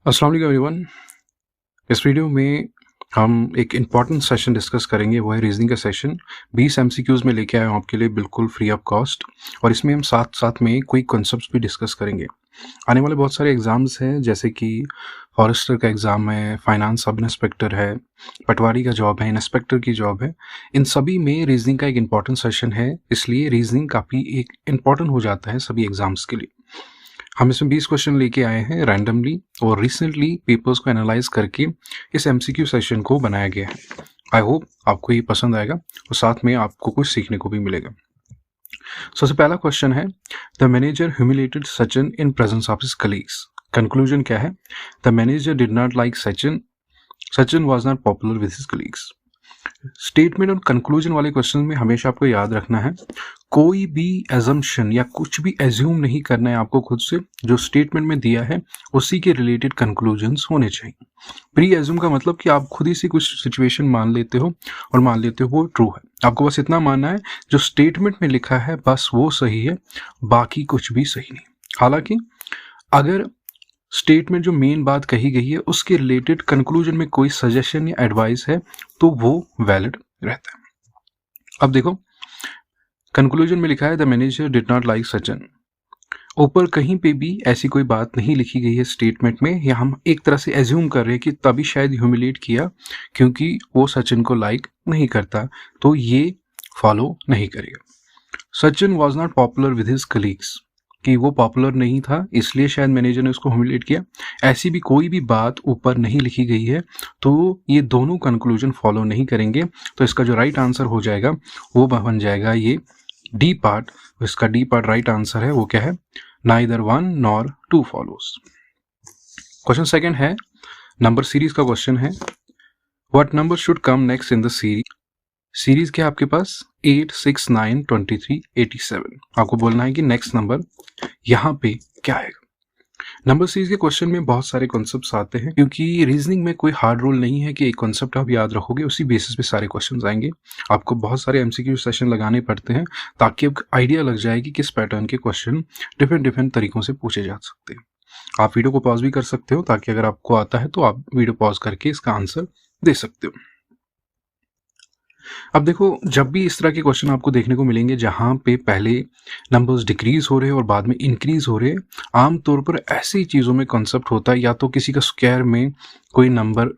अस्सलाम वालेकुम एवरीवन। इस वीडियो में हम एक इम्पॉर्टेंट सेशन डिस्कस करेंगे, वो है रीजनिंग का सेशन। 20 एमसीक्यूज़ में लेके आया हूँ आपके लिए बिल्कुल फ्री ऑफ कॉस्ट, और इसमें हम साथ साथ में कोई कॉन्सेप्ट्स भी डिस्कस करेंगे। आने वाले बहुत सारे एग्ज़ाम्स हैं, जैसे कि फॉरेस्टर का एग्ज़ाम है, फाइनेंस सब इंस्पेक्टर है, पटवारी का जॉब है, इंस्पेक्टर की जॉब है। इन सभी में रीजनिंग का एक इम्पॉर्टेंट सेशन है, इसलिए रीजनिंग काफ़ी एक इम्पॉर्टेंट हो जाता है सभी एग्ज़ाम्स के लिए। हम इसमें 20 क्वेश्चन लेके आए हैं रैंडमली, और रिसेंटली पेपर्स को एनालाइज करके इस एमसीक्यू सेशन को बनाया गया है। आई होप आपको ये पसंद आएगा और साथ में आपको कुछ सीखने को भी मिलेगा। सबसे पहला क्वेश्चन है, the manager humiliated Sachin in presence of his colleagues. Conclusion क्या है? The manager did not like Sachin, Sachin was not popular with his colleagues. Statement और कंक्लूजन वाले क्वेश्चन में हमेशा आपको याद रखना है, कोई भी एजम्पशन या कुछ भी एज्यूम नहीं करना है आपको खुद से। जो स्टेटमेंट में दिया है उसी के रिलेटेड कंक्लूजन्स होने चाहिए। प्री एज्यूम का मतलब कि आप खुद ही से कुछ सिचुएशन मान लेते हो और मान लेते हो वो ट्रू है। आपको बस इतना मानना है जो स्टेटमेंट में लिखा है बस वो सही है, बाकी कुछ भी सही नहीं। हालांकि अगर स्टेटमेंट जो मेन बात कही गई है उसके रिलेटेड कंक्लूजन में कोई सजेशन या एडवाइस है तो वो वैलिड रहता है। अब देखो, कंक्लूजन में लिखा है the manager did not like Sachin. ऊपर कहीं पे भी ऐसी कोई बात नहीं लिखी गई है स्टेटमेंट में, या हम एक तरह से एज्यूम कर रहे हैं कि तभी शायद ह्यूमिलेट किया क्योंकि वो सचिन को लाइक नहीं करता, तो ये फॉलो नहीं करेगा। Sachin was not popular with his colleagues, कि वो पॉपुलर नहीं था इसलिए शायद मैनेजर ने उसको ह्यूमिलेट किया। ऐसी भी कोई भी बात ऊपर नहीं लिखी गई है, तो ये दोनों कंक्लूजन फॉलो नहीं करेंगे। तो इसका जो राइट आंसर हो जाएगा वो बन जाएगा ये डी पार्ट। इसका डी पार्ट राइट आंसर है वो क्या है? Neither one nor two follows. Question second है, नंबर सीरीज का क्वेश्चन है, what number should come next in the series. Series क्या है आपके पास? 8, 6, 9, 23, 87। आपको बोलना है कि नेक्स्ट नंबर यहाँ पे क्या आएगा। नंबर सीरीज के क्वेश्चन में बहुत सारे कॉन्सेप्ट्स आते हैं, क्योंकि रीजनिंग में कोई हार्ड रूल नहीं है कि एक कॉन्सेप्ट आप याद रखोगे उसी बेसिस पे सारे क्वेश्चंस आएंगे। आपको बहुत सारे एमसीक्यू सेशन लगाने पड़ते हैं ताकि आपको आइडिया लग जाए कि किस पैटर्न के क्वेश्चन डिफरेंट तरीकों से पूछे जा सकते हैं। आप वीडियो को पॉज भी कर सकते हो ताकि अगर आपको आता है तो आप वीडियो पॉज करके इसका आंसर दे सकते हो। अब देखो, जब भी इस तरह के क्वेश्चन आपको देखने को मिलेंगे जहां पे पहले नंबर्स डिक्रीज हो रहे हैं और बाद में इंक्रीज हो रहे हैं, आमतौर पर ऐसी चीज़ों में कॉन्सेप्ट होता है या तो किसी का स्क्वायर में कोई नंबर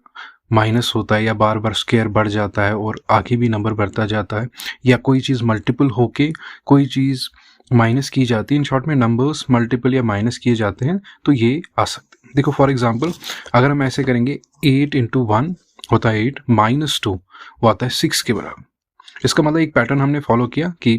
माइनस होता है या बार बार स्क्वायर बढ़ जाता है और आगे भी नंबर बढ़ता जाता है, या कोई चीज़ मल्टीपल होके कोई चीज़ माइनस की जाती है। इन शॉर्ट में नंबर्स मल्टीपल या माइनस किए जाते हैं तो ये आ सकते हैं। देखो फॉर एग्जाम्पल, अगर हम ऐसे करेंगे 8 × 1 होता है 8, -2 वो आता है 6 के बराबर। इसका मतलब एक पैटर्न हमने फॉलो किया कि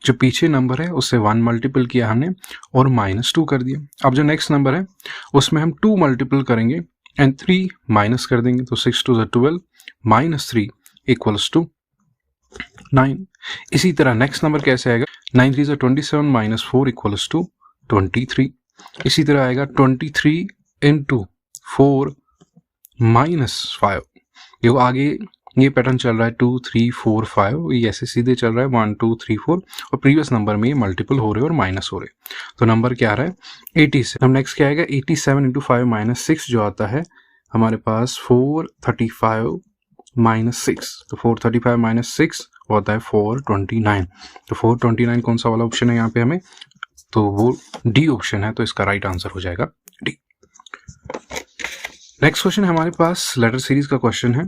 जो पीछे नंबर है उससे 1 मल्टीपल किया हमने और -2 कर दिया। अब जो नेक्स्ट नंबर है उसमें हम 2 मल्टीपल करेंगे एंड 3 माइनस कर देंगे, तो 6 × 2 = 12, -3 = 9। इसी तरह नेक्स्ट नंबर कैसे आएगा? 9 × 3 = 27, -4 = 23। इसी तरह आएगा 23 × 4 -5। देखो आगे ये पैटर्न चल रहा है 2, 3, 4, 5, ये ऐसे सीधे चल रहा है 1, 2, 3, 4, और प्रीवियस नंबर में ये मल्टीपल हो रहे हैं और माइनस हो रहे हैं। तो नंबर क्या आ रहा है? 87। अब नेक्स्ट क्या आएगा? 87 × 5 - 6 जो आता है हमारे पास 435 - 6। तो 435 - 6 होता है 429। तो 429 कौन सा वाला ऑप्शन है यहाँ पे हमें? तो वो डी ऑप्शन है, तो इसका राइट आंसर हो जाएगा डी। नेक्स्ट क्वेश्चन है हमारे पास लेटर सीरीज का क्वेश्चन है।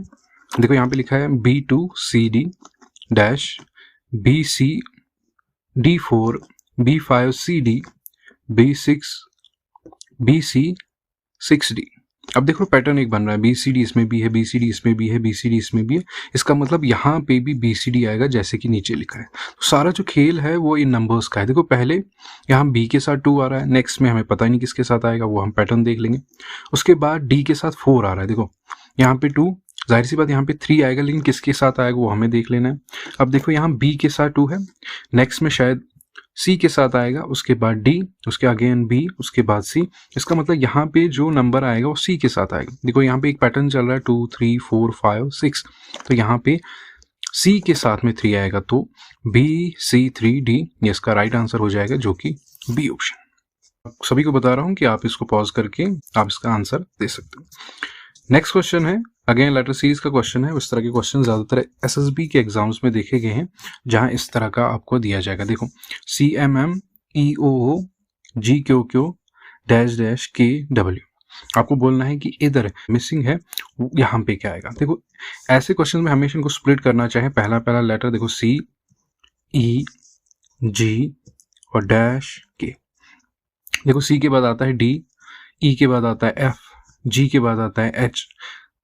देखो यहाँ पे लिखा है B2CD dash BC D4 B5 CD B6 BC 6D। अब देखो पैटर्न एक बन रहा है, BCD इसमें भी है, BCD इसमें भी है, BCD इसमें भी है। इसका मतलब यहाँ पे भी BCD आएगा जैसे कि नीचे लिखा है। तो सारा जो खेल है वो इन नंबर्स का है। देखो पहले यहाँ B के साथ 2 आ रहा है, नेक्स्ट में हमें पता ही नहीं किसके साथ आएगा, वो हम पैटर्न देख लेंगे। उसके बाद D के साथ 4 आ रहा है, देखो यहाँ पे 2, जाहिर सी बात यहाँ पे 3 आएगा, लेकिन किसके साथ आएगा वो हमें देख लेना है। अब देखो यहाँ B के साथ 2 है, नेक्स्ट में शायद C के साथ आएगा, उसके बाद D, उसके अगेन B, उसके बाद C। इसका मतलब यहाँ पे जो नंबर आएगा वो C के साथ आएगा। देखो यहाँ पे एक पैटर्न चल रहा है 2, 3, 4, 5, 6, तो यहाँ पे C के साथ में 3 आएगा, तो B, C, 3, D, ये इसका राइट आंसर हो जाएगा जो कि B ऑप्शन। सभी को बता रहा हूँ कि आप इसको पॉज करके आप इसका आंसर दे सकते हो। नेक्स्ट क्वेश्चन है अगेन लेटर सीरीज का क्वेश्चन है। इस तरह के क्वेश्चन ज्यादातर एसएसबी के एग्जाम्स में देखे गए हैं, जहां इस तरह का आपको दिया जाएगा। देखो CMMEOO GQQ dash dash KW, आपको बोलना है कि इधर मिसिंग है, यहाँ पे क्या आएगा। देखो ऐसे क्वेश्चन में हमेशा इनको स्प्लिट करना चाहिए। पहला लेटर देखो C E G और डैश K। देखो C के बाद आता है D, E के बाद आता है F, G के बाद आता है H,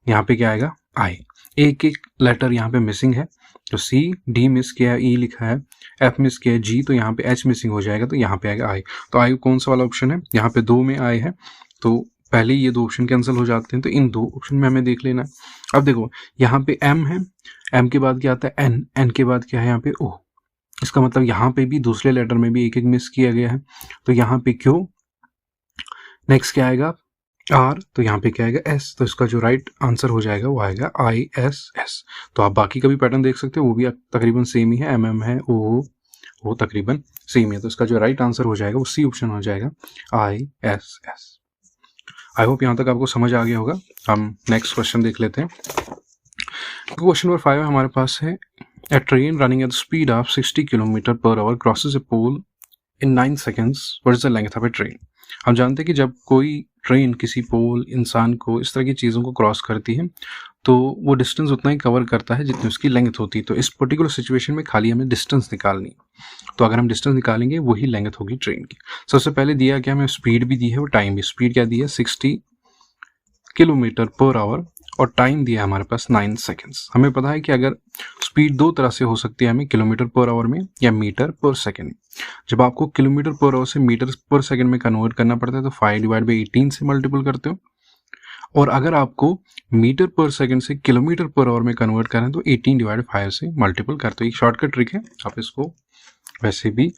यहाँ पे क्या आएगा I। एक एक लेटर यहाँ पे मिसिंग है, तो C D मिस किया है, E लिखा है, F मिस किया है, G, तो यहाँ पे H मिसिंग हो जाएगा, तो यहाँ पे आएगा I। तो I कौन सा वाला ऑप्शन है, यहाँ पे 2 में I है, तो पहले ये 2 ऑप्शन कैंसिल हो जाते हैं, तो इन 2 ऑप्शन में हमें देख लेना है। अब देखो यहाँ पे M है, M के बाद क्या आता है N, N के बाद क्या है यहाँ पे O। इसका मतलब यहाँ पे भी दूसरे लेटर में भी एक एक मिस किया गया है, तो यहाँ पे Q, नेक्स्ट क्या आएगा R, तो यहाँ पे क्या आएगा S। तो इसका जो राइट आंसर हो जाएगा वो आएगा ISS। तो आप बाकी का भी पैटर्न देख सकते हो, वो भी तकरीबन सेम ही है, MM है, वो तकरीबन सेम है। तो इसका जो राइट आंसर हो जाएगा वो C ऑप्शन हो जाएगा ISS। आई होप यहाँ तक आपको समझ आ गया होगा। हम नेक्स्ट क्वेश्चन देख लेते हैं। क्वेश्चन नंबर 5 हमारे पास है A train running at the speed of 60 km/h crosses a pole in 9 seconds. What is the length of a train? हम जानते हैं कि जब कोई ट्रेन किसी पोल, इंसान को, इस तरह की चीज़ों को क्रॉस करती है तो वो डिस्टेंस उतना ही कवर करता है जितनी उसकी लेंथ होती है। तो इस पर्टिकुलर सिचुएशन में खाली हमें डिस्टेंस निकालनी, तो अगर हम डिस्टेंस निकालेंगे वही लेंथ होगी ट्रेन की। सबसे पहले दिया क्या, हमें स्पीड भी दी है और टाइम भी। स्पीड क्या दी है 60 km/h और टाइम दिया है हमारे पास 9 सेकेंड्स। हमें पता है कि अगर स्पीड 2 तरह से हो सकती है, हमें km/h में या मीटर/सेकेंड। जब आपको km/h से मीटर/सेकेंड में कन्वर्ट करना पड़ता है तो 5/18 से मल्टीपल करते हो, और अगर आपको मीटर/सेकेंड से km/h में कन्वर्ट करना है तो 18/5 से मल्टीपल करते हो। एक शॉर्टकट ट्रिक है, आप इसको वैसे भी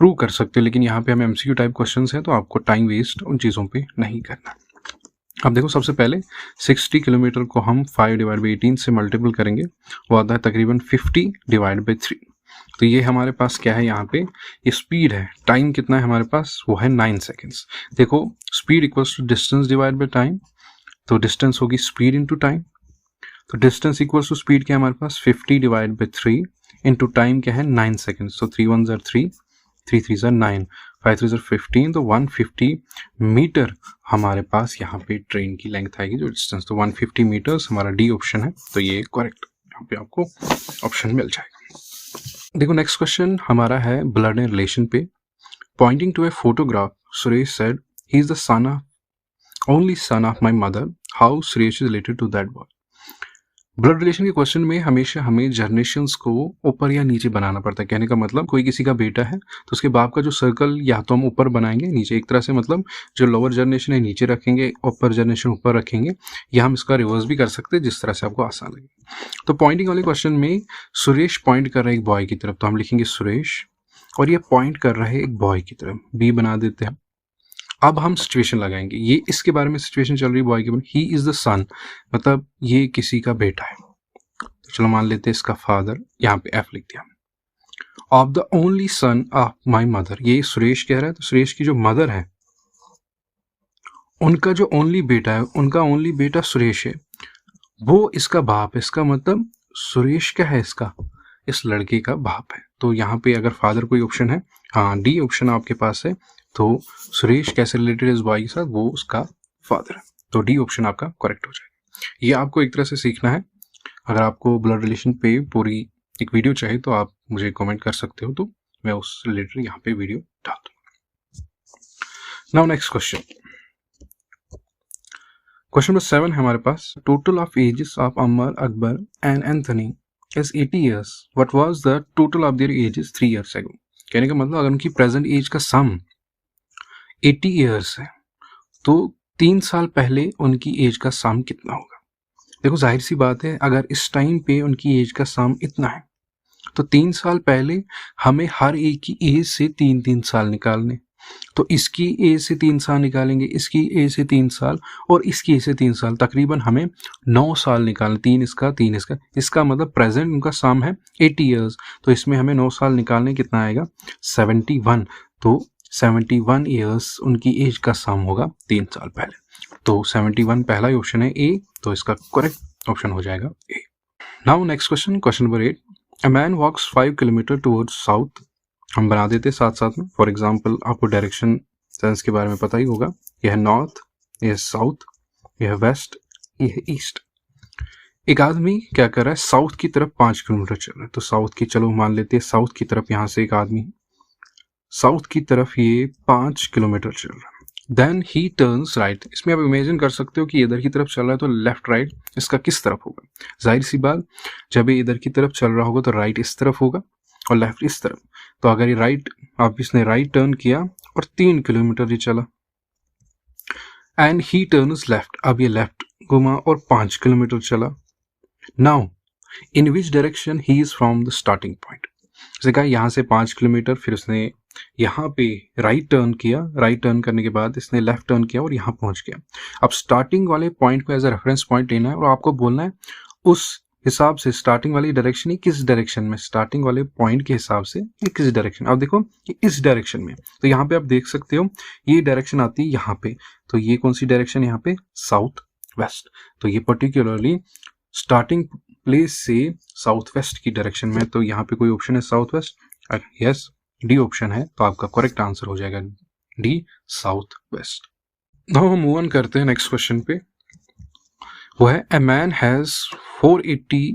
प्रूव कर सकते हो, लेकिन यहाँ पे हमें MCQ टाइप क्वेश्चन है तो आपको टाइम वेस्ट उन चीज़ों पे नहीं करना। अब देखो सबसे पहले 60 किलोमीटर को हम 5/18 से मल्टीपल करेंगे, वो आता है तकरीबन 50/3। तो ये हमारे पास क्या है, यहाँ पे ये स्पीड है। टाइम कितना है हमारे पास, वो है 9 सेकेंड्स। देखो speed equals to distance divide by time, तो डिस्टेंस होगी स्पीड इंटू टाइम। तो डिस्टेंस इक्वल्स टू स्पीड क्या है हमारे पास 50/3 इंटू टाइम क्या है 9 सेकेंड्स। तो 3 1 3, 3 3 9, 5 3 15, तो 150 मीटर हमारे पास यहाँ पे ट्रेन की लेंथ आएगी जो डिस्टेंस। तो 150 मीटर्स हमारा डी ऑप्शन है, तो ये करेक्ट यहाँ पे आपको ऑप्शन मिल जाएगा। देखो नेक्स्ट क्वेश्चन हमारा है ब्लड एंड रिलेशन पे। Pointing to a photograph Suresh said he is the son of only son of my mother, how Suresh is related to that boy. Blood relation के क्वेश्चन में हमेशा हमें जनरेशंस को ऊपर या नीचे बनाना पड़ता है। कहने का मतलब कोई किसी का बेटा है तो उसके बाप का जो सर्कल या तो हम ऊपर बनाएंगे नीचे, एक तरह से मतलब जो लोअर जनरेशन है नीचे रखेंगे, अपर जनरेशन ऊपर रखेंगे, या हम इसका रिवर्स भी कर सकते हैं जिस तरह से आपको आसान लगे। तो पॉइंटिंग वाले क्वेश्चन में सुरेश पॉइंट कर रहा है एक बॉय की तरफ, तो हम लिखेंगे सुरेश, और ये पॉइंट कर रहा है एक बॉय की तरफ, बी बना देते हैं। अब हम सिचुएशन लगाएंगे, ये इसके बारे में सिचुएशन चल रही है बॉय के बारे में, ही इज द सन, मतलब ये किसी का बेटा है। तो चलो मान लेते हैं इसका फादर, यहाँ पे एफ लिख दिया, of the only son of my mother. ये सुरेश कह रहा है, तो सुरेश की जो मदर है उनका जो ओनली बेटा है, उनका ओनली बेटा सुरेश है, वो इसका बाप है। इसका मतलब सुरेश क्या है, इसका इस लड़के का बाप है। तो यहाँ पे अगर फादर कोई ऑप्शन है, हाँ डी ऑप्शन आपके पास है, तो सुरेश कैसे रिलेटेड है इस बॉय के साथ, वो उसका फादर है। तो डी ऑप्शन आपका करेक्ट हो जाएगा। ये आपको एक तरह से सीखना है। अगर आपको ब्लड रिलेशन पे पूरी एक वीडियो चाहिए तो आप मुझे कमेंट कर सकते हो, तो मैं उस रिलेटेड यहाँ पे वीडियो डाल दूंगा। Now next question, question number 7 है हमारे पास। Total of ages of Amar, Akbar and Anthony is 80 years. What was the total of their ages 3 years ago? कहने का मतलब अगर उनकी प्रेजेंट एज का सम 80 ईयर्स है तो 3 साल पहले उनकी एज का सम कितना होगा। देखो जाहिर सी बात है, अगर इस टाइम पे उनकी एज का सम इतना है तो 3 साल पहले हमें हर एक की एज से 3-3 साल निकालने। तो इसकी एज से 3 साल निकालेंगे, इसकी एज से 3 साल और इसकी एज से 3 साल, तकरीबन हमें 9 साल निकालने। 3 इसका 3 इसका, इसका मतलब प्रेजेंट उनका सम है 80 ईयर्स, तो इसमें हमें 9 साल निकालने, कितना आएगा 71। तो 71 ईयर्स उनकी एज का सम होगा 3 साल पहले। तो 71 पहला ही ऑप्शन है ए, तो इसका करेक्ट ऑप्शन हो जाएगा A. Now next question, question number 8। A man walks 5 kilometre towards south. हम बना देते साथ साथ में। फॉर एग्जाम्पल आपको डायरेक्शन सेंस के बारे में पता ही होगा, यह है नॉर्थ, यह है साउथ, यह है वेस्ट, यह है ईस्ट। एक आदमी क्या कर रहा है, साउथ की तरफ 5 किलोमीटर चल रहा है। तो साउथ की, चलो मान लेते हैं साउथ की तरफ, यहां से एक आदमी साउथ की तरफ ये 5 किलोमीटर चल रहा है। Then he turns right. इसमें आप इमेजिन कर सकते हो कि इधर की तरफ चल रहा है तो लेफ्ट राइट इसका किस तरफ होगा। जाहिर सी बात, जब ये इधर की तरफ चल रहा होगा तो राइट इस तरफ होगा और लेफ्ट इस तरफ। तो अगर ये राइट, आप इसने राइट टर्न किया और 3 किलोमीटर ये चला, एंड ही टर्न्स लेफ्ट, अब ये लेफ्ट घुमा और 5 किलोमीटर चला। Now in which direction he is from the starting point. जैसे कहा यहाँ से 5 किलोमीटर, फिर उसने यहाँ पे राइट टर्न किया, राइट टर्न करने के बाद इसने लेफ्ट टर्न किया और यहाँ पहुंच गया। अब स्टार्टिंग वाले पॉइंट को एज अ रेफरेंस पॉइंट लेना है और आपको बोलना है उस हिसाब से स्टार्टिंग वाली डायरेक्शन ही किस डायरेक्शन में, स्टार्टिंग वाले पॉइंट के हिसाब से ये किस डायरेक्शन। अब देखो ये इस डायरेक्शन में, तो यहाँ पे आप देख सकते हो ये डायरेक्शन आती है यहाँ पे, तो ये कौन सी डायरेक्शन यहाँ पे, साउथ वेस्ट। तो ये पर्टिकुलरली स्टार्टिंग प्लेस से साउथ वेस्ट की डायरेक्शन में। तो यहाँ पे कोई ऑप्शन है south west, yes D option है, तो आपका करेक्ट आंसर हो जाएगा डी, साउथ वेस्ट। नाउ हम मूव ऑन करते हैं नेक्स्ट क्वेश्चन पे। वो है a man has 480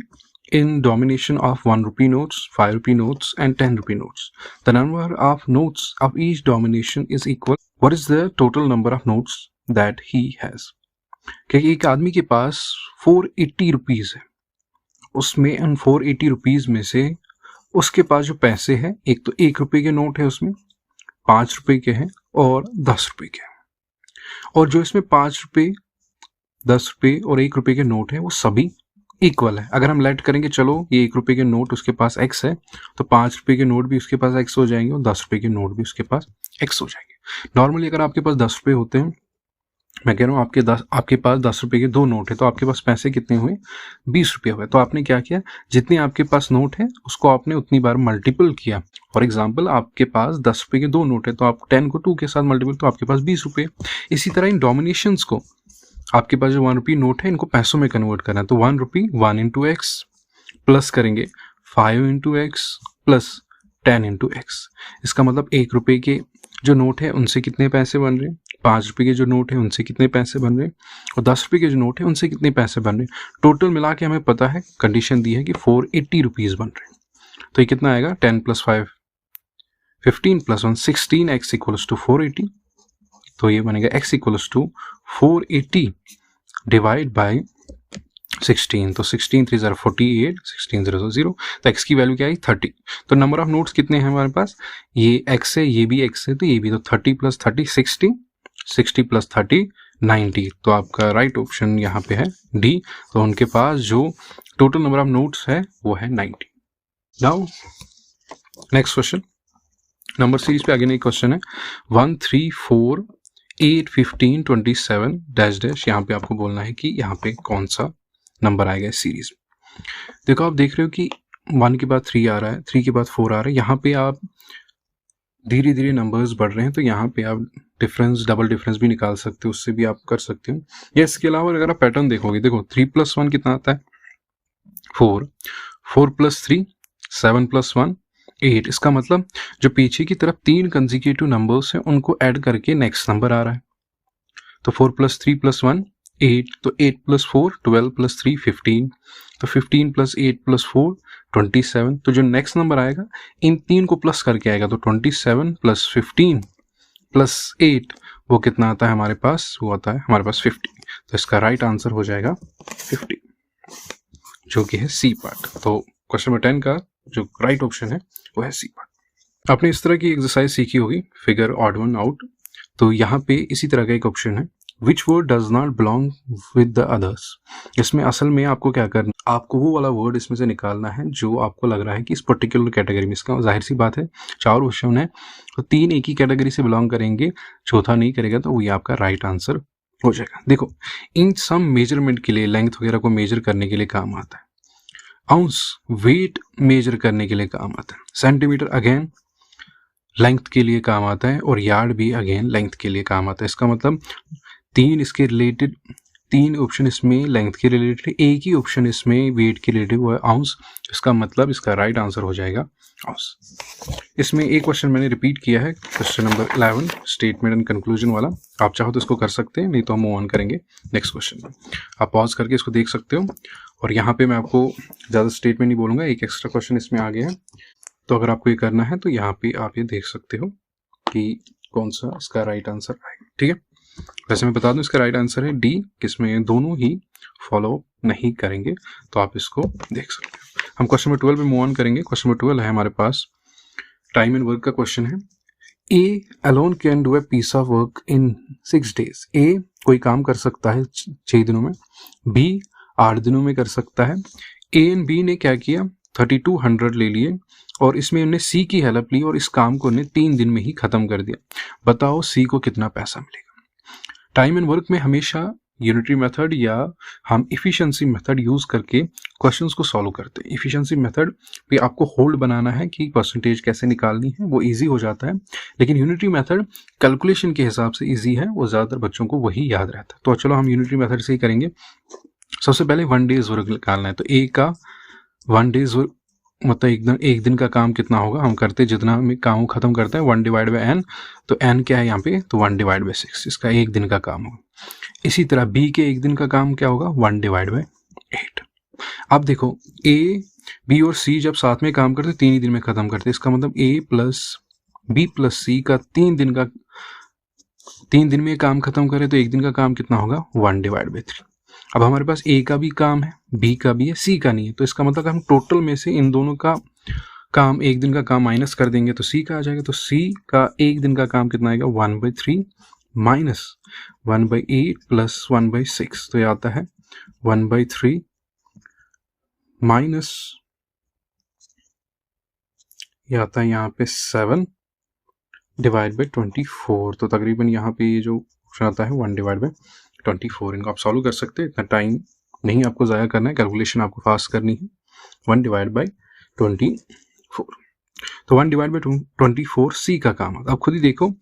in domination of 1 rupee notes, 5 rupee notes and 10 rupee notes. The number of notes of each domination is equal. What is the total number of notes that he has? क्योंकि एक आदमी के पास 480 rupees है, उसमें उन 480 rupees में से उसके पास जो पैसे हैं, एक तो 1 रुपए के नोट है, उसमें 5 रुपए के हैं और 10 रुपए के हैं। और जो इसमें 5 रुपए, 10 रुपए और 1 रुपए के नोट है वो सभी इक्वल है। अगर हम लेट करेंगे, चलो ये 1 रुपए के नोट उसके पास एक्स है, तो 5 रुपए के नोट भी उसके पास एक्स हो जाएंगे और 10 रुपए के नोट भी उसके पास एक्स हो जाएंगे। नॉर्मली अगर आपके पास 10 रुपए होते हैं, मैं कह रहा हूँ आपके पास 10 रुपए के 2 नोट है, तो आपके पास पैसे कितने हुए, 20 रुपये हुए। तो आपने क्या किया, जितने आपके पास नोट है उसको आपने उतनी बार मल्टीपल किया। फॉर एग्जाम्पल आपके पास 10 रुपए के 2 नोट है, तो आप 10 को 2 के साथ मल्टीपल, तो आपके पास 20 रुपये। इसी तरह इन डोमिनेशंस को, आपके पास जो 1 रुपी नोट है इनको पैसों में कन्वर्ट करना है। तो 1 रुपी 1 इंटू एक्स प्लस करेंगे 5 into x plus 10 into x. इसका मतलब 1 रुपए के जो नोट है उनसे कितने पैसे बन रहे हैं, 5 रुपए के जो नोट है उनसे कितने पैसे बन रहे हैं, और 10 रुपए के जो नोट है उनसे कितने पैसे बन रहे हैं। टोटल मिला के हमें पता है, कंडीशन दी है कि 480 रुपीज बन रहे हैं। तो ये कितना आएगा, 10 plus 5 15 plus 1 16, X equals to 480। तो ये बनेगा x equals to 480 divide by 16। तो 16 3 0 48, 16 0 0, तो x की वैल्यू क्या है, 30। तो नंबर ऑफ नोट्स कितने हैं हमारे पास, ये x है, ये भी x है, तो ये भी, तो 30 प्लस 30 60, 60 प्लस 30 90। तो आपका राइट ऑप्शन यहाँ पे है डी। तो उनके पास जो टोटल नंबर ऑफ नोट्स है वो है 90। Now next question, number series पे आगे नहीं क्वेश्चन है 1 3 4 8 15 27 डैश डैश। यहाँ पे आपको बोलना है कि यहाँ पे कौन सा नंबर आएगा इस सीरीज में। देखो आप देख रहे हो कि 1 के बाद 3 आ रहा है, 3 के बाद 4 आ रहा है। यहाँ पे आप धीरे धीरे नंबर्स बढ़ रहे हैं, तो यहाँ पे आप डिफरेंस, डबल डिफरेंस भी निकाल सकते हो, उससे भी आप कर सकते हो। या इसके अलावा अगर आप पैटर्न देखोगे, देखो 3 + 1 कितना आता है, 4, 4 + 3 7 + 1 8। इसका मतलब जो पीछे की तरफ 3 कंसेक्यूटिव नंबर्स हैं उनको ऐड करके नेक्स्ट नंबर आ रहा है। तो 4 + 3 + 1 8, तो 8 + 4 12 + 3 15, तो 15 + 8 + 4 27। तो जो नेक्स्ट नंबर आएगा इन 3 को प्लस करके आएगा, तो 27 + 15 + 8 वो कितना आता है हमारे पास, वो आता है हमारे पास 50। तो इसका राइट आंसर हो जाएगा 50, जो कि है सी पार्ट। तो क्वेश्चन नंबर 10 का जो राइट ऑप्शन है वो है सी पार्ट। आपने इस तरह की एक्सरसाइज सीखी होगी, फिगर ऑड वन आउट। तो यहाँ पे इसी तरह का एक ऑप्शन है, which word does not belong with the others. इसमें असल में आपको क्या करना, आपको वो वाला वर्ड इसमें से निकालना है जो आपको लग रहा है कि इस पर्टिकुलर कैटेगरी में, इसका जाहिर सी बात है 4 ऑप्शन है, तो 3 एक ही कैटेगरी से बिलोंग करेंगे, चौथा नहीं करेगा, तो वही आपका राइट आंसर हो जाएगा। देखो इन सम मेजरमेंट के लिए, लेंथ वगैरह को मेजर करने के लिए काम आता है। आउंस वेट मेजर करने के लिए काम आता है। सेंटीमीटर अगेन लेंथ के लिए काम आता है और यार्ड भी अगेन लेंथ के लिए काम आता है। इसका मतलब तीन ऑप्शन इसमें लेंथ के रिलेटेड, एक ही ऑप्शन इसमें वेट के रिलेटेड वो है आउंस। इसका मतलब इसका राइट आंसर हो जाएगा आउंस। इसमें एक क्वेश्चन मैंने रिपीट किया है, question number 11 statement and conclusion वाला। आप चाहो तो इसको कर सकते हैं, नहीं तो हम मूव ऑन करेंगे नेक्स्ट क्वेश्चन में। आप पॉज करके इसको देख सकते हो। और यहाँ पे मैं आपको ज़्यादा स्टेटमेंट नहीं बोलूँगा, एक एक्स्ट्रा क्वेश्चन इसमें आ गया है, तो अगर आपको ये करना है तो यहाँ पे आप ये देख सकते हो कि कौन सा इसका राइट आंसर आएगा। ठीक है, वैसे मैं बता दूं इसका राइट आंसर है डी, किसमें दोनों ही फॉलो नहीं करेंगे, तो आप इसको देख सकते हो। हम क्वेश्चन नंबर 12 में मूव ऑन करेंगे। क्वेश्चन नंबर 12 है हमारे पास, टाइम एंड वर्क का क्वेश्चन है। A alone can do a piece of work in 6 days। A कोई काम कर सकता है 6 दिनों में, बी 8 दिनों में कर सकता है। ए एंड बी ने क्या किया, 3200 ले लिए और इसमें उन्हें सी की हेल्प ली और इस काम को उन्हें 3 दिन में ही खत्म कर दिया। बताओ सी को कितना पैसा मिलेगा। टाइम एंड वर्क में हमेशा यूनिटरी मेथड या हम इफिशिएंसी मेथड यूज करके क्वेश्चंस को सॉल्व करते हैं। इफिशिएंसी मेथड पे आपको होल्ड बनाना है कि परसेंटेज कैसे निकालनी है, वो इजी हो जाता है। लेकिन यूनिटरी मेथड कैलकुलेशन के हिसाब से इजी है, वो ज़्यादातर बच्चों को वही याद रहता है। तो चलो हम यूनिटरी मेथड से ही करेंगे। सबसे पहले 1 days वर्क निकालना है, तो ए का 1 days वर्क मतलब एक दिन का काम कितना होगा, हम करते जितना हम काम खत्म करते हैं 1/n, तो n क्या है यहाँ पे, तो 1/6, इसका एक दिन का काम होगा। इसी तरह b के एक दिन का काम क्या होगा, 1/8। अब देखो a b और c जब साथ में काम करते 3 ही दिन में खत्म करते, इसका मतलब a plus b plus c का 3 दिन में काम खत्म करे तो एक दिन का काम कितना होगा, 1/3। अब हमारे पास ए का भी काम है, बी का भी है, सी का नहीं है, तो इसका मतलब हम टोटल में से इन दोनों का काम, एक दिन का काम माइनस कर देंगे तो सी का आ जाएगा। तो सी का एक दिन का काम कितना आएगा, 1/3 माइनस 1/8 प्लस 1/6, तो ये आता है 1/3 माइनस ये आता है यहाँ पे 7 डिवाइड बाई 24, तो तकरीबन यहाँ पे ये जो ऑप्शन आता है 1/24। इनको आप सॉल्व कर सकते हैं, इतना टाइम नहीं आपको ज़ाया करना है, कैलकुलेशन आपको फास्ट करनी है। 1/24, तो 1/24 सी का काम। अब खुद ही देखो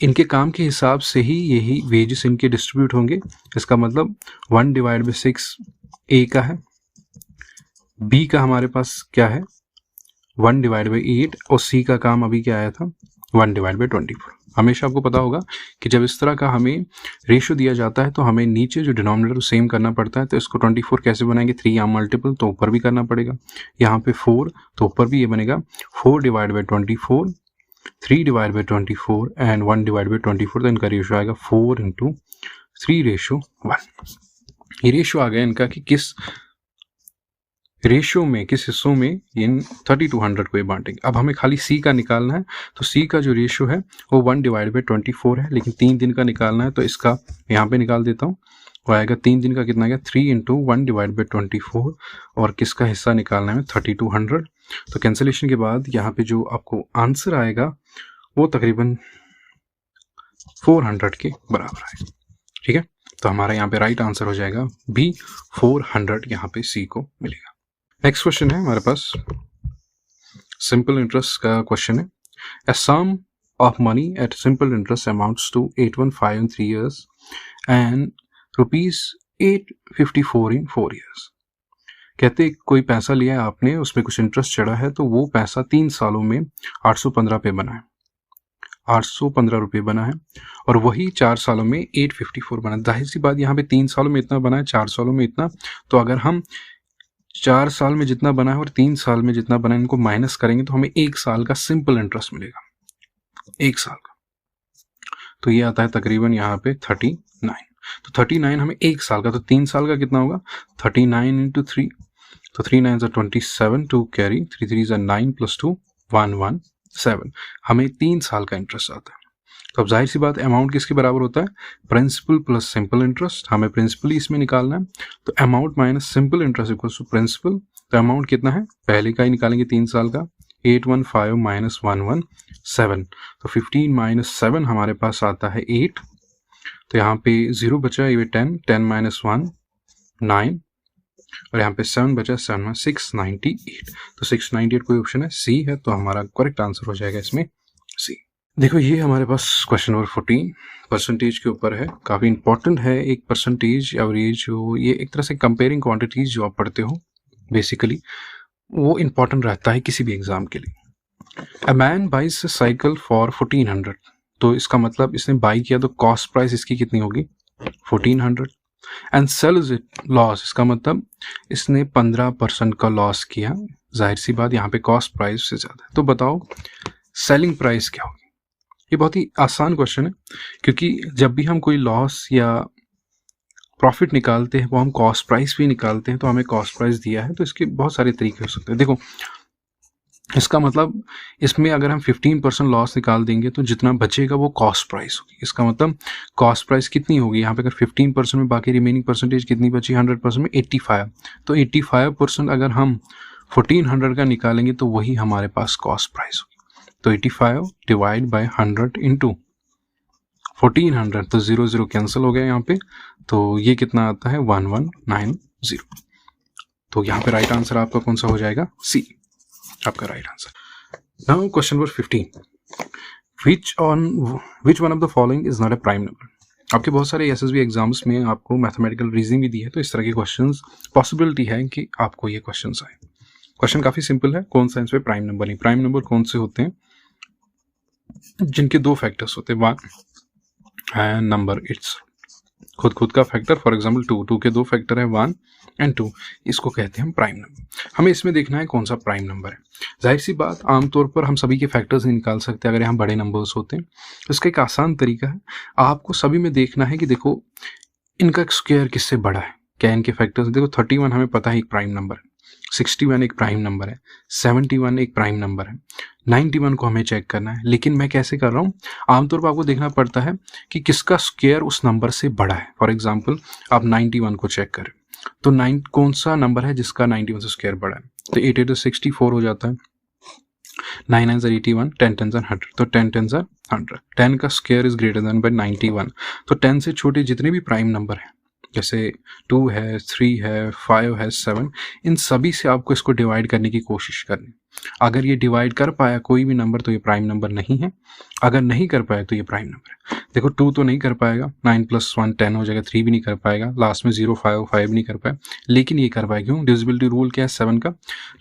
इनके काम के हिसाब से ही यही वेजेस इनके डिस्ट्रीब्यूट होंगे। इसका मतलब 1/6 ए का है, बी का हमारे पास क्या है 1/8 और सी का काम अभी क्या आया था 1/24। हमेशा आपको पता होगा कि जब इस तरह का हमें रेशियो दिया जाता है तो हमें नीचे जो डिनोमिनेटर सेम करना पड़ता है। तो इसको 24 कैसे बनाएंगे, 3 या मल्टीपल, तो ऊपर भी करना पड़ेगा। यहाँ पे 4 तो ऊपर भी ये बनेगा 4/24, 3/24 एंड 1/24, तो इनका रेशियो आएगा 4:3:1। ये रेशियो आ गया इनका कि किस रेशियो में, किस हिस्सों में इन 3200 को ये बांटेंगे। अब हमें खाली सी का निकालना है, तो सी का जो रेशियो है वो 1/24 है, लेकिन 3 दिन का निकालना है तो इसका यहाँ पे निकाल देता हूँ। वो आएगा 3 दिन का कितना आएगा 3 × 1/24, और किसका हिस्सा निकालना है 3200। तो कैंसिलेशन के बाद यहाँ पे जो आपको आंसर आएगा वो तकरीबन 400 के बराबर आएगा। ठीक है, तो हमारा यहाँ पे राइट आंसर हो जाएगा बी, 400 यहाँ पे सी को मिलेगा। नेक्स्ट क्वेश्चन है हमारे पास, सिंपल इंटरेस्ट का क्वेश्चन है। A sum of money at simple interest amounts to 815 in 3 years and rupees 854 in 4 years। कहते कोई पैसा लिया है आपने, उसमें कुछ इंटरेस्ट चढ़ा है, तो वो पैसा 3 सालों में 815 पे बना है, 815 रुपये बना है, और वही 4 सालों में 854 बना। जाहिर सी बात यहाँ पे 3 सालों में इतना बना है, 4 सालों में इतना, तो अगर हम 4 साल में जितना बना है और 3 साल में जितना बना है इनको माइनस करेंगे तो हमें 1 साल का सिंपल इंटरेस्ट मिलेगा, 1 साल का। तो ये आता है तकरीबन यहाँ पे 39। तो 39 हमें 1 साल का, तो 3 साल का कितना होगा 39 × 3, तो 3 9 are 27, 2 कैरी, 3 3 are 9 + 2 117। हमें 3 साल का इंटरेस्ट आता है। तो अब जाहिर सी बात अमाउंट किसके बराबर होता है, प्रिंसिपल प्लस सिंपल इंटरेस्ट। हमें प्रिंसिपल ही इसमें निकालना है, तो amount minus simple interest equals to principal. तो अमाउंट कितना है, पहले का ही निकालेंगे 3 साल का, 815 - 117, तो 15 - 7 हमारे पास आता है 8, तो यहाँ पे 0 बचा, ये 10 - 1 9, और यहाँ पे 7 बचा, 7 - 6 98। तो 698 कोई ऑप्शन है, सी है, तो हमारा करेक्ट आंसर हो जाएगा इसमें सी। देखो ये हमारे पास क्वेश्चन नंबर 14 परसेंटेज के ऊपर है, काफ़ी इंपॉर्टेंट है। एक परसेंटेज एवरेज जो ये एक तरह से कंपेयरिंग क्वांटिटीज जो आप पढ़ते हो बेसिकली वो इंपॉर्टेंट रहता है किसी भी एग्जाम के लिए। A man buys a cycle for 1400, तो इसका मतलब इसने बाई किया तो कॉस्ट प्राइस इसकी कितनी होगी 1400। एंड सेल्स इट लॉस, इसका मतलब इसने 15% का लॉस किया। जाहिर सी बात यहाँ पे कॉस्ट प्राइस से ज़्यादा है, तो बताओ सेलिंग प्राइस क्या होगी। ये बहुत ही आसान क्वेश्चन है, क्योंकि जब भी हम कोई लॉस या प्रॉफिट निकालते हैं वो हम कॉस्ट प्राइस भी निकालते हैं, तो हमें कॉस्ट प्राइस दिया है तो इसके बहुत सारे तरीके हो सकते हैं। देखो इसका मतलब इसमें अगर हम 15% लॉस निकाल देंगे तो जितना बचेगा वो कॉस्ट प्राइस होगी। इसका मतलब कॉस्ट प्राइस कितनी होगी यहाँ पे, अगर 15% में बाकी रिमेनिंग परसेंटेज कितनी बची 100% में 85, तो 85% अगर हम 1400 का निकालेंगे तो वही हमारे पास कॉस्ट प्राइस होगी। तो 85 डिवाइड बाय 100 इंटू 1400, तो 0 कैंसिल हो गया यहाँ पे, तो ये कितना आता है 1190। तो यहाँ पे राइट आंसर आपका कौन सा हो जाएगा, सी आपका right answer. Now question number 15, which one of the following is not a prime number। आपके बहुत सारे एसएसबी एग्जाम्स में आपको मैथमेटिकल रीजनिंग भी दी है, तो इस तरह के क्वेश्चंस पॉसिबिलिटी है कि आपको ये क्वेश्चंस आए। क्वेश्चन काफी सिंपल है, कौन सा इसमें प्राइम नंबर नहीं। प्राइम नंबर कौन से होते हैं, जिनके दो फैक्टर्स होते हैं, वन एंड नंबर इट्स खुद का फैक्टर। फॉर एग्जांपल 2 के दो फैक्टर है 1 एंड 2, इसको कहते हैं हम प्राइम नंबर। हमें इसमें देखना है कौन सा प्राइम नंबर है। जाहिर सी बात आमतौर पर हम सभी के फैक्टर्स नहीं निकाल सकते अगर यहाँ बड़े नंबर्स होते हैं। इसका एक आसान तरीका है, आपको सभी में देखना है कि देखो इनका स्क्वायर किससे बड़ा है। क्या इनके फैक्टर्स, देखो 31 हमें पता है एक प्राइम नंबर है, 61 एक प्राइम नंबर है, 71 एक प्राइम नंबर है, 91 को हमें चेक करना है। लेकिन मैं कैसे कर रहा हूँ, आमतौर पर आपको देखना पड़ता है कि किसका स्क्वायर उस नंबर से बड़ा है। फॉर एग्जांपल आप 91 को चेक करें तो कौन सा नंबर है जिसका 91 से स्क्वायर बड़ा है, तो 8 8 64 हो जाता है, 9 9 81, 10 10 100, तो 10 10 100, 10 का square is greater than by 91। तो 10 से छोटे जितने भी प्राइम नंबर हैं, जैसे 2 है, 3 है, 5 है, 7, इन सभी से आपको इसको डिवाइड करने की कोशिश करनी। अगर ये डिवाइड कर पाया कोई भी नंबर तो ये प्राइम नंबर नहीं है, अगर नहीं कर पाया तो ये प्राइम नंबर है। देखो 2 तो नहीं कर पाएगा, 9 + 1 10 हो जाएगा, 3 भी नहीं कर पाएगा, लास्ट में 0 5 5 नहीं कर पाया, लेकिन ये कर पाएगा। क्यों, डिविजिबिलिटी रूल क्या है 7 का,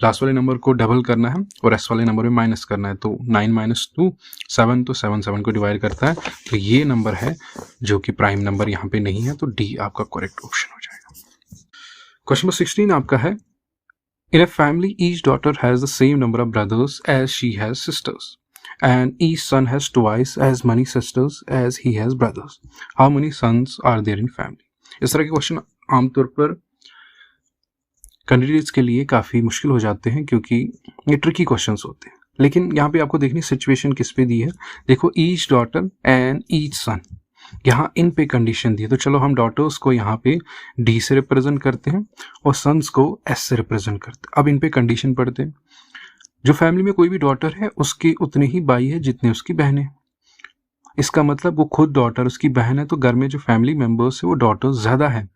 लास्ट वाले नंबर को डबल करना है और एस वाले नंबर में माइनस करना है। तो 9 - 2 7, तो 7 7 को डिवाइड करता है, तो ये नंबर है जो कि प्राइम नंबर यहाँ पे नहीं है, तो डी आपका करेक्ट ऑप्शन हो जाएगा। क्वेश्चन नंबर 16 आपका है, in a family each daughter has the same number of brothers as she has sisters and each son has twice as many sisters as he has brothers, how many sons are there in family। इस तरह के question आमतौर पर candidates के लिए काफ़ी मुश्किल हो जाते हैं क्योंकि ये ट्रिकी क्वेश्चंस होते हैं। लेकिन यहाँ पे आपको देखनी सिचुएशन किस पे दी है, देखो ईच डॉटर एंड ईच सन, यहाँ इन पे कंडीशन दी है। तो चलो हम डॉटर्स को यहाँ पे डी से रिप्रेजेंट करते हैं और सन्स को एस से रिप्रेजेंट करते हैं। अब इन पे कंडीशन पढ़ते हैं, जो फैमिली में कोई भी डॉटर है उसके उतने ही भाई है जितने उसकी बहन है। इसका मतलब वो खुद डॉटर उसकी बहन है, तो घर में जो फैमिली मेंबर्स है वो डॉटर्स ज़्यादा है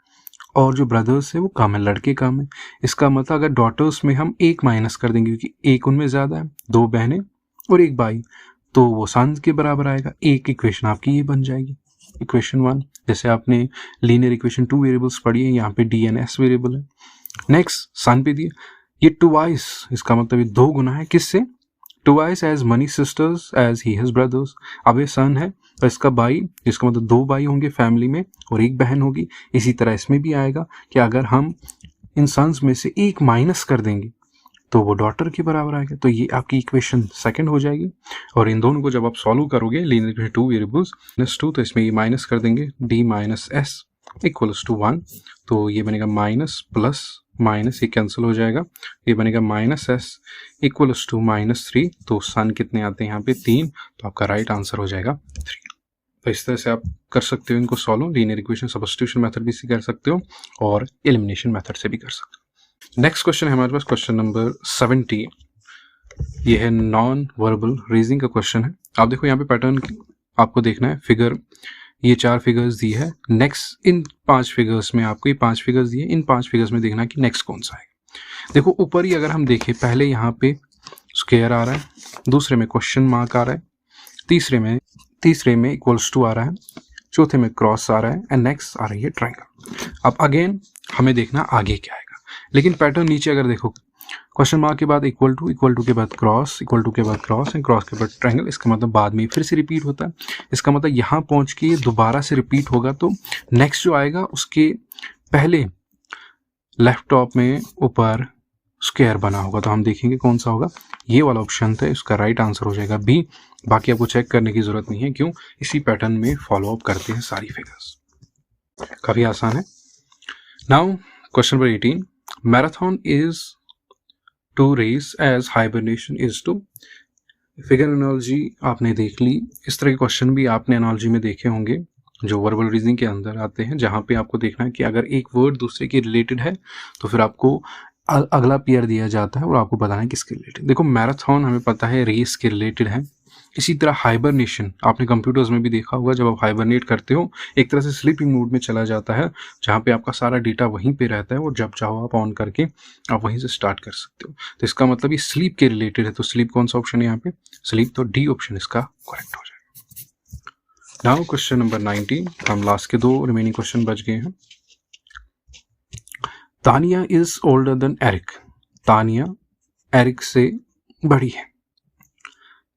और जो ब्रदर्स है वो कम है, लड़के कम है। इसका मतलब अगर डॉटर्स में हम एक माइनस कर देंगे क्योंकि एक उनमें ज़्यादा है, 2 बहनें और 1 भाई, तो वो सन्स के बराबर आएगा। एक इक्वेशन आपकी ये बन जाएगी, इक्वेशन 1। जैसे आपने लीनियर इक्वेशन 2 वेरिएबल्स पढ़ी है, यहाँ पे डी एंड एस वेरिएबल है। नेक्स्ट सन पे दिए ये ट्वाइस, इसका मतलब ये 2 गुना है किससे, twice as many sisters as he has brothers. अब ये सन है तो इसका भाई, इसका मतलब 2 भाई होंगे फैमिली में और 1 बहन होगी। इसी तरह इसमें भी आएगा कि अगर हम इन सन्स में से एक माइनस कर देंगे तो वो डॉटर के बराबर आएगा। तो ये आपकी इक्वेशन सेकंड हो जाएगी। और इन दोनों को जब आप सॉल्व करोगे लीनियर इक्वेशन 2 वेरिएबल्स -2, तो इसमें ये माइनस कर देंगे, d - s इक्वल्स टू 1, तो ये बनेगा माइनस प्लस माइनस, ये कैंसिल हो जाएगा, ये बनेगा -s इक्वल्स टू -3। तो सन कितने आते हैं यहाँ पे 3, तो आपका राइट आंसर हो जाएगा 3। तो इस तरह से आप कर सकते हो इनको solve, linear equation substitution method भी से कर सकते हो और एलिमिनेशन मेथड से भी कर सकते हो। नेक्स्ट क्वेश्चन है हमारे पास क्वेश्चन नंबर 17, ये है नॉन वर्बल रीजनिंग का क्वेश्चन है। आप देखो यहाँ पे पैटर्न आपको देखना है, फिगर ये 4 फिगर्स दी है, नेक्स्ट इन 5 फिगर्स में आपको ये 5 फिगर्स दिए, इन 5 फिगर्स में देखना है कि नेक्स्ट कौन सा है। देखो ऊपर ही अगर हम देखें, पहले यहाँ पे स्क्वायर आ रहा है, दूसरे में क्वेश्चन मार्क आ रहा है, तीसरे में इक्वल्स टू आ रहा है, चौथे में क्रॉस आ रहा है एंड नेक्स्ट आ रही है ट्रायंगल। अब अगेन हमें देखना आगे क्या आएगा, लेकिन पैटर्न नीचे अगर देखो, क्वेश्चन मार्क के बाद इक्वल टू के बाद क्रॉस, इक्वल टू के बाद क्रॉस एंड क्रॉस के बाद ट्रायंगल, इसका मतलब बाद में फिर से रिपीट होता है। इसका मतलब यहाँ पहुँच के दोबारा से रिपीट होगा, तो नेक्स्ट जो आएगा उसके पहले लेफ्ट टॉप में ऊपर स्क्वायर बना होगा, तो हम देखेंगे कौन सा होगा, ये वाला ऑप्शन था, इसका राइट आंसर हो जाएगा बी। बाकी आपको चेक करने की जरूरत नहीं है, क्यों, इसी पैटर्न में फॉलो अप करते हैं सारी फिगर्स, काफी आसान है। Now question number 18, marathon is to race as hibernation is to. Figure analogy आपने देख ली, इस तरह के क्वेश्चन भी आपने एनालॉजी में देखे होंगे जो वर्बल रीजनिंग के अंदर आते हैं, जहां पे आपको देखना है कि अगर एक वर्ड दूसरे के रिलेटेड है तो फिर आपको अगला पेयर दिया जाता है और आपको बताना है किसके रिलेटेड। देखो मैराथन हमें पता है रेस के रिलेटेड है, इसी तरह हाइबरनेशन आपने कंप्यूटर्स में भी देखा होगा, जब आप हाइबरनेट करते हो एक तरह से स्लीपिंग मोड में चला जाता है, जहाँ पे आपका सारा डेटा वहीं पे रहता है और जब चाहो आप ऑन करके आप वहीं से स्टार्ट कर सकते हो। तो इसका मतलब ये स्लीप के रिलेटेड है, तो स्लीप कौन सा ऑप्शन है यहाँ पे, स्लीप, तो डी ऑप्शन इसका करेक्ट हो जाएगा। नाउ क्वेश्चन नंबर 19, हम लास्ट के 2 रिमेनिंग क्वेश्चन बच गए हैं। Tania is older than Eric, Tania Eric से बड़ी है।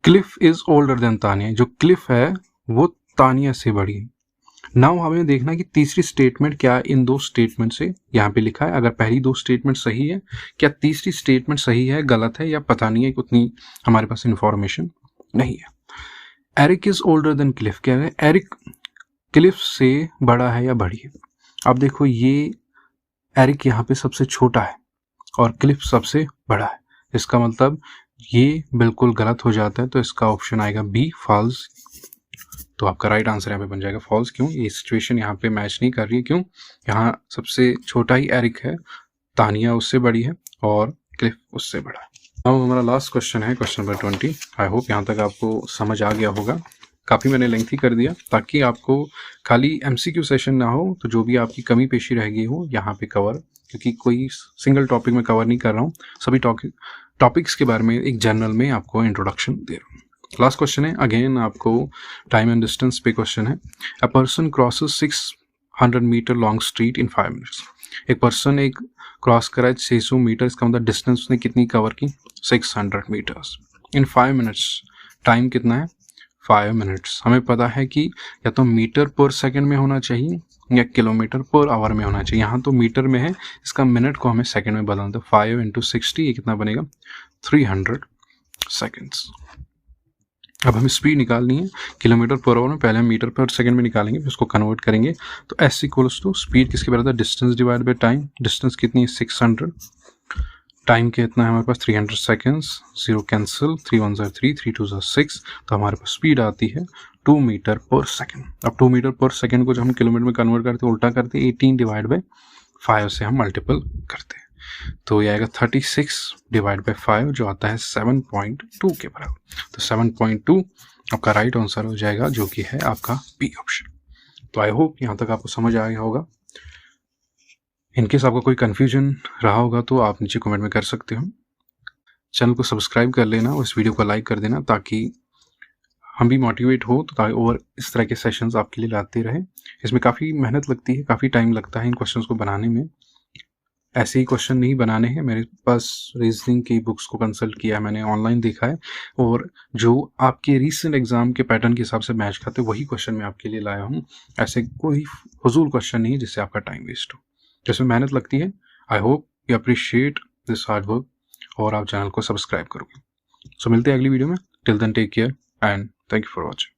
Cliff is older than Tania, जो क्लिफ है वो तानिया से बड़ी है। नाउ हमें देखना है कि तीसरी स्टेटमेंट क्या इन 2 स्टेटमेंट से यहाँ पे लिखा है, अगर पहली 2 स्टेटमेंट सही है, क्या तीसरी स्टेटमेंट सही है, गलत है, या पता नहीं है, उतनी हमारे पास इंफॉर्मेशन नहीं है। Eric is older than Cliff, क्या है, एरिक क्लिफ से बड़ा है या बड़ी है। अब देखो ये एरिक यहाँ पे सबसे छोटा है और क्लिफ सबसे बड़ा है, इसका मतलब ये बिल्कुल गलत हो जाता है, तो इसका ऑप्शन आएगा बी, फॉल्स। तो आपका राइट आंसर यहाँ पे बन जाएगा फॉल्स। क्यों, ये सिचुएशन यहाँ पे मैच नहीं कर रही है, क्यों, यहाँ सबसे छोटा ही एरिक है, तानिया उससे बड़ी है और क्लिफ उससे बड़ा है। अब हमारा लास्ट क्वेश्चन है क्वेश्चन नंबर 20। आई होप यहाँ तक आपको समझ आ गया होगा, काफ़ी मैंने लेंथी कर दिया ताकि आपको खाली एमसीक्यू सेशन ना हो, तो जो भी आपकी कमी पेशी रह गई हो यहाँ पे कवर, क्योंकि कोई सिंगल टॉपिक में कवर नहीं कर रहा हूँ, सभी टॉपिक्स के बारे में एक जनरल में आपको इंट्रोडक्शन दे रहा हूँ। लास्ट क्वेश्चन है, अगेन आपको टाइम एंड डिस्टेंस पे क्वेश्चन है। A person crosses 600 metre long street in 5 minutes. एक पर्सन एक क्रॉस करा है 600 मीटर, इसका मतलब डिस्टेंस उसने कितनी कवर की, 600 मीटर्स इन 5 मिनट्स। टाइम कितना है, 5 मिनट्स। हमें पता है कि या तो मीटर पर सेकंड में होना चाहिए या किलोमीटर पर आवर में होना चाहिए, यहाँ तो मीटर में है, इसका मिनट को हमें सेकंड में बदलना, तो 5 × 60 ये कितना बनेगा, 300 सेकेंड्स। अब हमें स्पीड निकालनी है किलोमीटर पर आवर में, पहले हम मीटर पर सेकंड में निकालेंगे, फिर उसको कन्वर्ट करेंगे, तो S = स्पीड किसके बराबर, distance divide by time. Distance कितनी है, 600, टाइम कितना है हमारे पास, 300 सेकेंड्स, 0 कैंसिल, 3 × 1 = 3, 3 × 2 = 6, तो हमारे पास स्पीड आती है 2 मीटर पर सेकेंड। अब 2 मीटर पर सेकेंड को जब हम किलोमीटर में कन्वर्ट करते हैं, उल्टा करते हैं, 18 डिवाइड बाय 5 से हम मल्टीपल करते हैं, तो ये आएगा 36 डिवाइड बाय 5 जो आता है 7.2 के बराबर। तो 7.2 आपका राइट आंसर हो जाएगा, जो कि है आपका बी ऑप्शन। तो आई होप यहाँ तक आपको समझ आ गया होगा। इनकेस आपका कोई कन्फ्यूजन रहा होगा तो आप नीचे कमेंट में कर सकते हो। चैनल को सब्सक्राइब कर लेना और इस वीडियो को लाइक कर देना, ताकि हम भी मोटिवेट हो, तो और इस तरह के सेशंस आपके लिए लाते रहे। इसमें काफ़ी मेहनत लगती है, काफ़ी टाइम लगता है इन क्वेश्चंस को बनाने में। ऐसे ही क्वेश्चन नहीं बनाने हैं, मेरे पास रीजनिंग की बुक्स को कंसल्ट किया है मैंने, ऑनलाइन देखा है, और जो आपके रीसेंट एग्जाम के पैटर्न के हिसाब से मैच खाते वही क्वेश्चन मैं आपके लिए लाया हूँ। ऐसे कोई फजूल क्वेश्चन नहीं जिससे आपका टाइम वेस्ट हो, जिसमें मेहनत लगती है। I hope you appreciate this hard work और आप चैनल को सब्सक्राइब करोगे। सो मिलते हैं अगली वीडियो में। Till then take care and thank you for watching.